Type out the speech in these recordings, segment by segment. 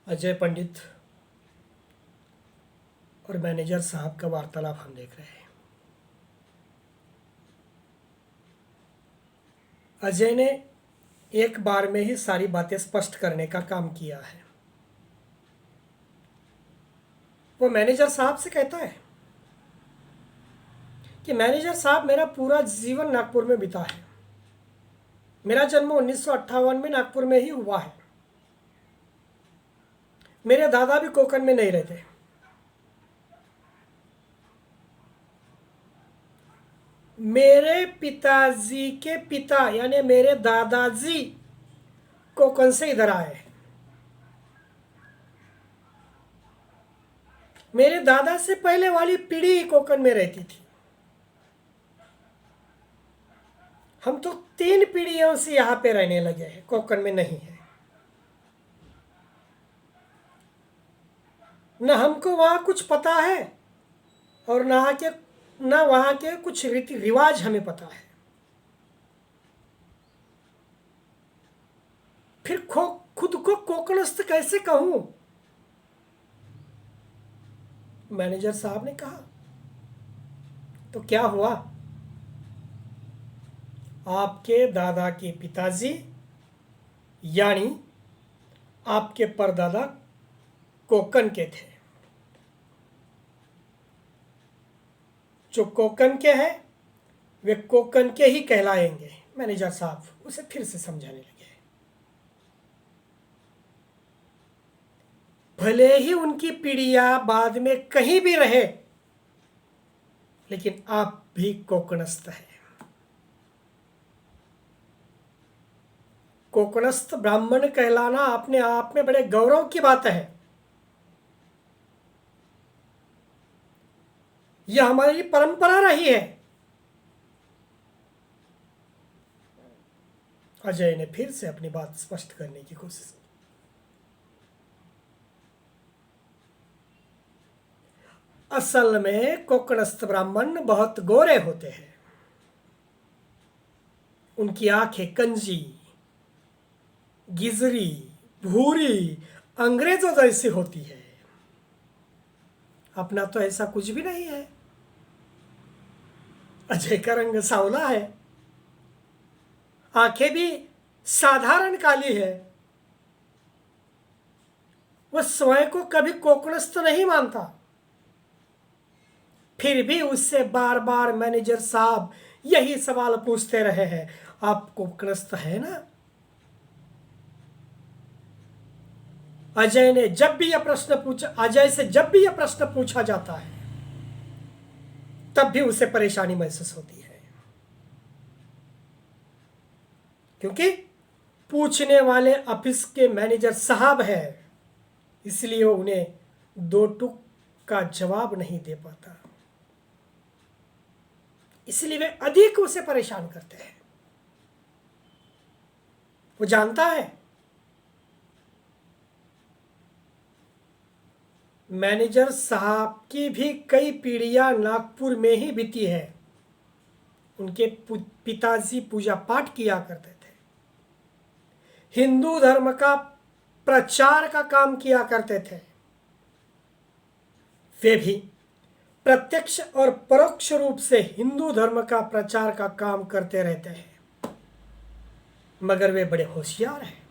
अजय पंडित और मैनेजर साहब का वार्तालाप हम देख रहे हैं। अजय ने एक बार में ही सारी बातें स्पष्ट करने का काम किया है। वो मैनेजर साहब से कहता है कि मैनेजर साहब, मेरा पूरा जीवन नागपुर में बीता है। मेरा जन्म 1958 में नागपुर में ही हुआ है। मेरे दादा भी कोकण में नहीं रहते। मेरे पिताजी के पिता यानी मेरे दादाजी कोकण से इधर आए। मेरे दादा से पहले वाली पीढ़ी ही कोकण में रहती थी। हम तो 3 पीढ़ियों से यहाँ पे रहने लगे हैं, कोकण में नहीं है। न हमको वहाँ कुछ पता है और न वहाँ के कुछ रीति रिवाज हमें पता है। फिर खुद को कोकणस्थ कैसे कहूँ? मैनेजर साहब ने कहा। तो क्या हुआ? आपके दादा के पिताजी यानी आपके परदादा कोकण के थे। जो कोकण के हैं वे कोकण के ही कहलाएंगे। मैनेजर साहब उसे फिर से समझाने लगे। भले ही उनकी पीढ़ियां बाद में कहीं भी रहे, लेकिन आप भी कोकणस्थ हैं। कोकणस्थ ब्राह्मण कहलाना अपने आप में बड़े गौरव की बात है। यह हमारी परंपरा रही है। अजय ने फिर से अपनी बात स्पष्ट करने की कोशिश की। असल में कोकणस्थ ब्राह्मण बहुत गोरे होते हैं। उनकी आंखें कंजी, गिजरी, भूरी, अंग्रेजों जैसी होती है। अपना तो ऐसा कुछ भी नहीं है। अजय का रंग सांवला है। आंखें भी साधारण काली है। वह स्वयं को कभी कोकणस्थ नहीं मानता। फिर भी उससे बार बार मैनेजर साहब यही सवाल पूछते रहे हैं, आप कोकणस्थ है ना? अजय से जब भी यह प्रश्न पूछा जाता है तब भी उसे परेशानी महसूस होती है, क्योंकि पूछने वाले ऑफिस के मैनेजर साहब हैं, इसलिए वो उन्हें 2 टूक का जवाब नहीं दे पाता। इसलिए वे अधिक उसे परेशान करते हैं। वो जानता है मैनेजर साहब की भी कई पीढ़ियां नागपुर में ही बीती है। उनके पिताजी पूजा पाठ किया करते थे, हिंदू धर्म का प्रचार का काम किया करते थे। वे भी प्रत्यक्ष और परोक्ष रूप से हिंदू धर्म का प्रचार का काम करते रहते हैं, मगर वे बड़े होशियार हैं।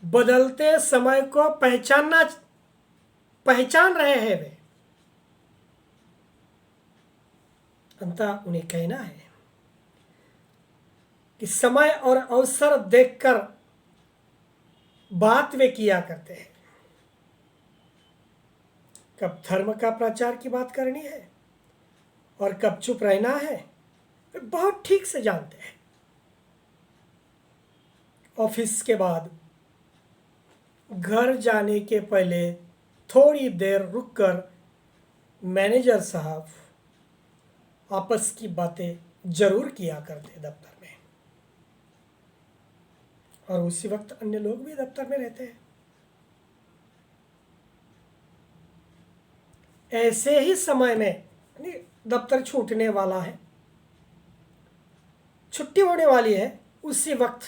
बदलते समय को पहचान रहे हैं वे। अंततः उन्हें कहना है कि समय और अवसर देखकर बात वे किया करते हैं। कब धर्म का प्रचार की बात करनी है और कब चुप रहना है, वे बहुत ठीक से जानते हैं। ऑफिस के बाद घर जाने के पहले थोड़ी देर रुककर मैनेजर साहब आपस की बातें जरूर किया करते दफ्तर में, और उसी वक्त अन्य लोग भी दफ्तर में रहते हैं। ऐसे ही समय में दफ्तर छूटने वाला है, छुट्टी होने वाली है, उसी वक्त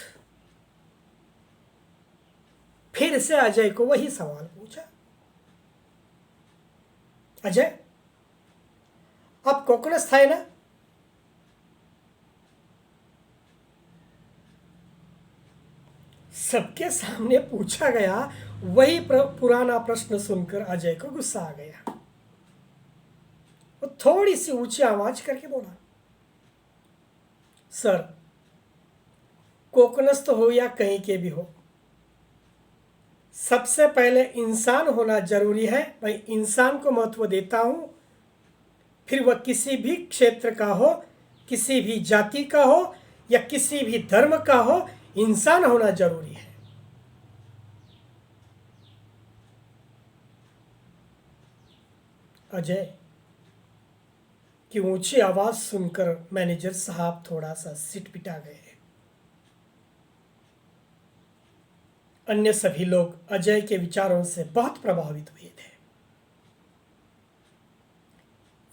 फिर से अजय को वही सवाल पूछा, अजय आप कोकणस्थ है ना? सबके सामने पूछा गया वही पुराना प्रश्न सुनकर अजय को गुस्सा आ गया। वो थोड़ी सी ऊंची आवाज करके बोला, सर कोकणस्थ हो या कहीं के भी हो, सबसे पहले इंसान होना जरूरी है। मैं इंसान को महत्व देता हूं, फिर वह किसी भी क्षेत्र का हो, किसी भी जाति का हो या किसी भी धर्म का हो, इंसान होना जरूरी है। अजय की ऊंची आवाज सुनकर मैनेजर साहब थोड़ा सा सिटपिटा गए। अन्य सभी लोग अजय के विचारों से बहुत प्रभावित हुए थे।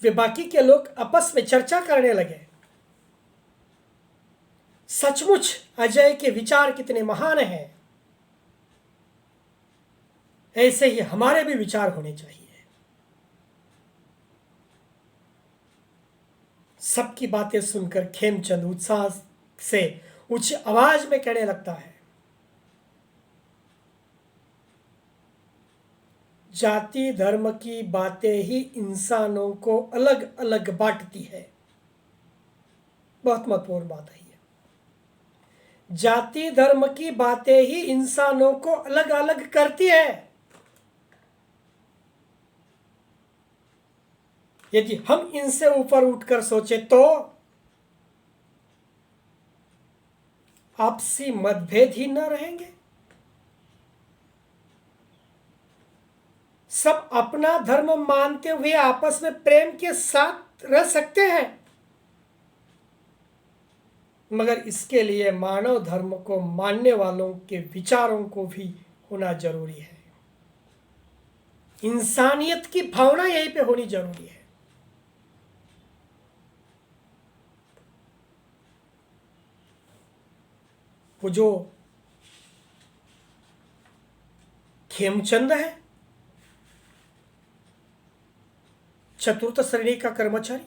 वे बाकी के लोग आपस में चर्चा करने लगे, सचमुच अजय के विचार कितने महान हैं, ऐसे ही हमारे भी विचार होने चाहिए। सबकी बातें सुनकर खेमचंद उत्साह से ऊंची आवाज में कहने लगता है, जाति धर्म की बातें ही इंसानों को अलग अलग बांटती है। बहुत महत्वपूर्ण बात है ये। जाति धर्म की बातें ही इंसानों को अलग अलग करती है। यदि हम इनसे ऊपर उठकर सोचे तो आपसी मतभेद ही न रहेंगे। सब अपना धर्म मानते हुए आपस में प्रेम के साथ रह सकते हैं, मगर इसके लिए मानव धर्म को मानने वालों के विचारों को भी होना जरूरी है। इंसानियत की भावना यहीं पे होनी जरूरी है। वो जो खेमचंद है, चतुर्थ श्रेणी का कर्मचारी,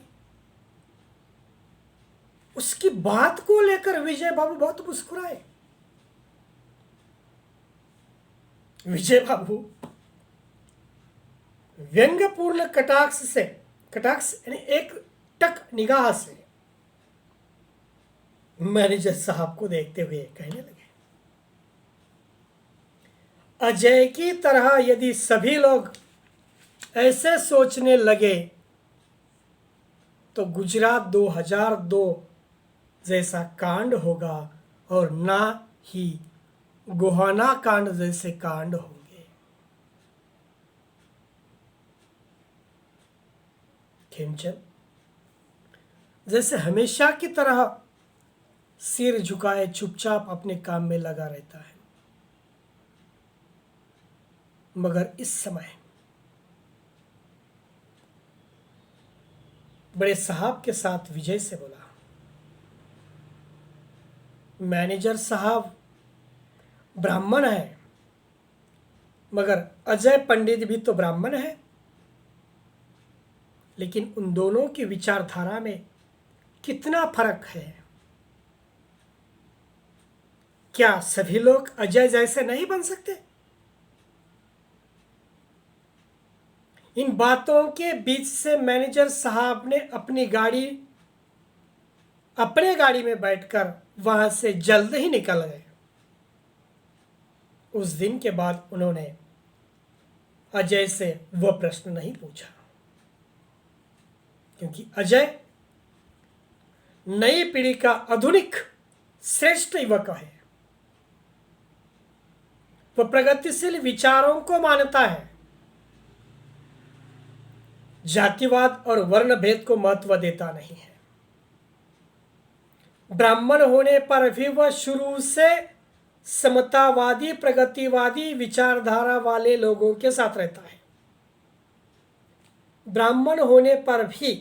उसकी बात को लेकर विजय बाबू बहुत मुस्कुराए। विजय बाबू व्यंग्यपूर्ण कटाक्ष यानी एक टक निगाह से मैनेजर साहब को देखते हुए कहने लगे, अजय की तरह यदि सभी लोग ऐसे सोचने लगे तो गुजरात 2002 जैसा कांड होगा और ना ही गोहाना कांड जैसे कांड होंगे। खेमचंद जैसे हमेशा की तरह सिर झुकाए चुपचाप अपने काम में लगा रहता है, मगर इस समय बड़े साहब के साथ विजय से बोला, मैनेजर साहब ब्राह्मण है, मगर अजय पंडित भी तो ब्राह्मण है, लेकिन उन दोनों की विचारधारा में कितना फर्क है। क्या सभी लोग अजय जैसे नहीं बन सकते? इन बातों के बीच से मैनेजर साहब ने अपने गाड़ी में बैठकर वहां से जल्द ही निकल गए। उस दिन के बाद उन्होंने अजय से वह प्रश्न नहीं पूछा, क्योंकि अजय नई पीढ़ी का आधुनिक श्रेष्ठ युवक है। वह प्रगतिशील विचारों को मानता है, जातिवाद और वर्ण भेद को महत्व देता नहीं है। ब्राह्मण होने पर भी वह शुरू से समतावादी प्रगतिवादी विचारधारा वाले लोगों के साथ रहता है। ब्राह्मण होने पर भी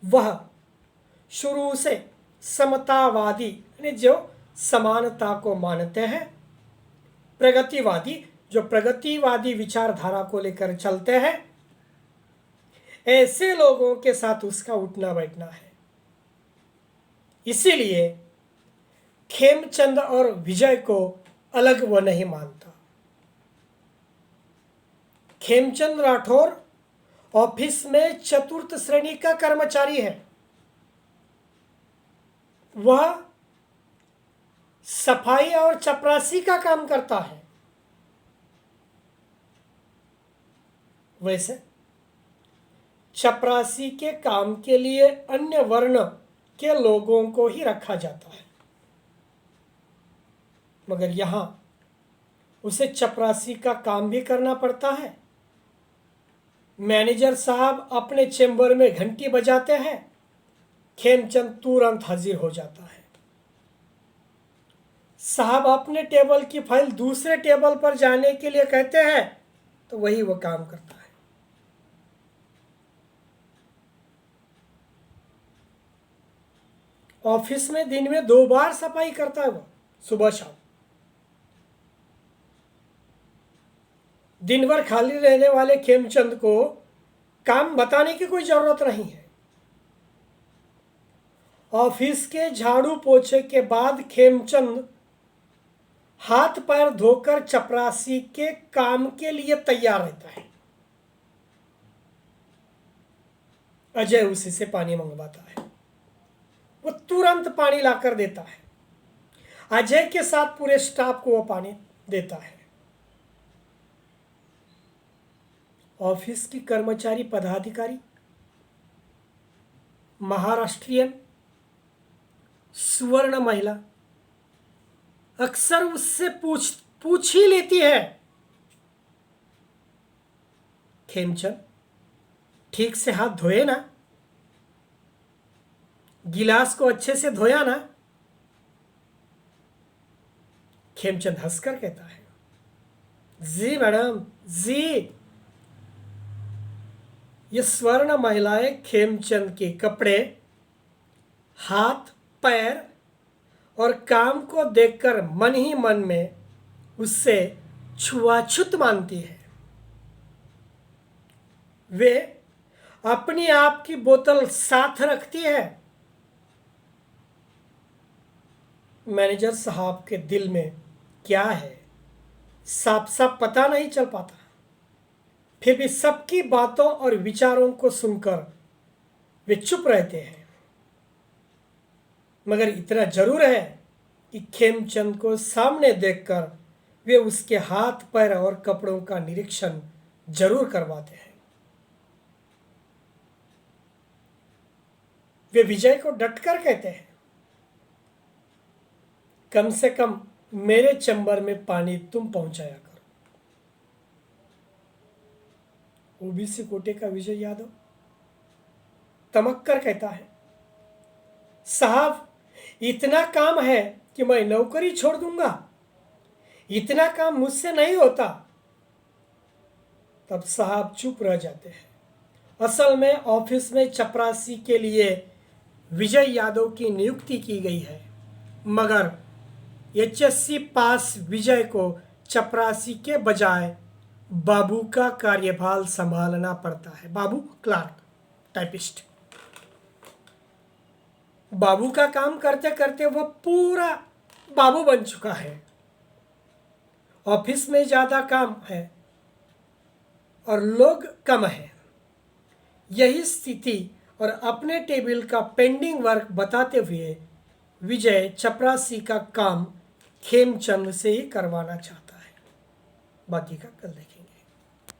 वह शुरू से समतावादी यानी जो समानता को मानते हैं, प्रगतिवादी, जो प्रगतिवादी विचारधारा को लेकर चलते हैं, ऐसे लोगों के साथ उसका उठना बैठना है। इसीलिए खेमचंद और विजय को अलग वो नहीं मानता। खेमचंद राठौर ऑफिस में चतुर्थ श्रेणी का कर्मचारी है। वह सफाई और चपरासी का काम करता है। वैसे चपरासी के काम के लिए अन्य वर्ण के लोगों को ही रखा जाता है, मगर यहां उसे चपरासी का काम भी करना पड़ता है। मैनेजर साहब अपने चेंबर में घंटी बजाते हैं, खेमचंद तुरंत हाजिर हो जाता है। साहब अपने टेबल की फाइल दूसरे टेबल पर जाने के लिए कहते हैं तो वही वो काम करता है। ऑफिस में दिन में 2 बार सफाई करता है वो, सुबह शाम। दिन भर खाली रहने वाले खेमचंद को काम बताने की कोई जरूरत नहीं है। ऑफिस के झाड़ू पोछे के बाद खेमचंद हाथ पैर धोकर चपरासी के काम के लिए तैयार रहता है। अजय उसी से पानी मंगवाता है, वो तुरंत पानी लाकर देता है। अजय के साथ पूरे स्टाफ को वो पानी देता है। ऑफिस की कर्मचारी पदाधिकारी महाराष्ट्रियन सुवर्ण महिला अक्सर उससे पूछ ही लेती है, खेमचंद ठीक से हाथ धोए ना, गिलास को अच्छे से धोया ना। खेमचंद हंसकर कहता है, जी मैडम जी। ये स्वर्ण महिलाएं खेमचंद के कपड़े, हाथ पैर और काम को देखकर मन ही मन में उससे छुआछूत मानती है। वे अपनी आप की बोतल साथ रखती है। मैनेजर साहब के दिल में क्या है साफ साफ पता नहीं चल पाता, फिर भी सबकी बातों और विचारों को सुनकर वे चुप रहते हैं। मगर इतना जरूर है कि खेमचंद को सामने देखकर वे उसके हाथ पैर और कपड़ों का निरीक्षण जरूर करवाते हैं। वे विजय को डटकर कहते हैं, कम से कम मेरे चैम्बर में पानी तुम पहुंचाया करो। ओबीसी कोटे का विजय यादव तमक कर कहता है, साहब इतना काम है कि मैं नौकरी छोड़ दूंगा, इतना काम मुझसे नहीं होता। तब साहब चुप रह जाते हैं। असल में ऑफिस में चपरासी के लिए विजय यादव की नियुक्ति की गई है, मगर एचएससी पास विजय को चपरासी के बजाय बाबू का कार्यभार संभालना पड़ता है। बाबू क्लार्क, टाइपिस्ट। बाबू का काम करते करते वो पूरा बाबू बन चुका है। ऑफिस में ज़्यादा काम है और लोग कम हैं। यही स्थिति और अपने टेबल का पेंडिंग वर्क बताते हुए विजय चपरासी का काम खेमचंद से ही करवाना चाहता है। बाकी का कल देखेंगे।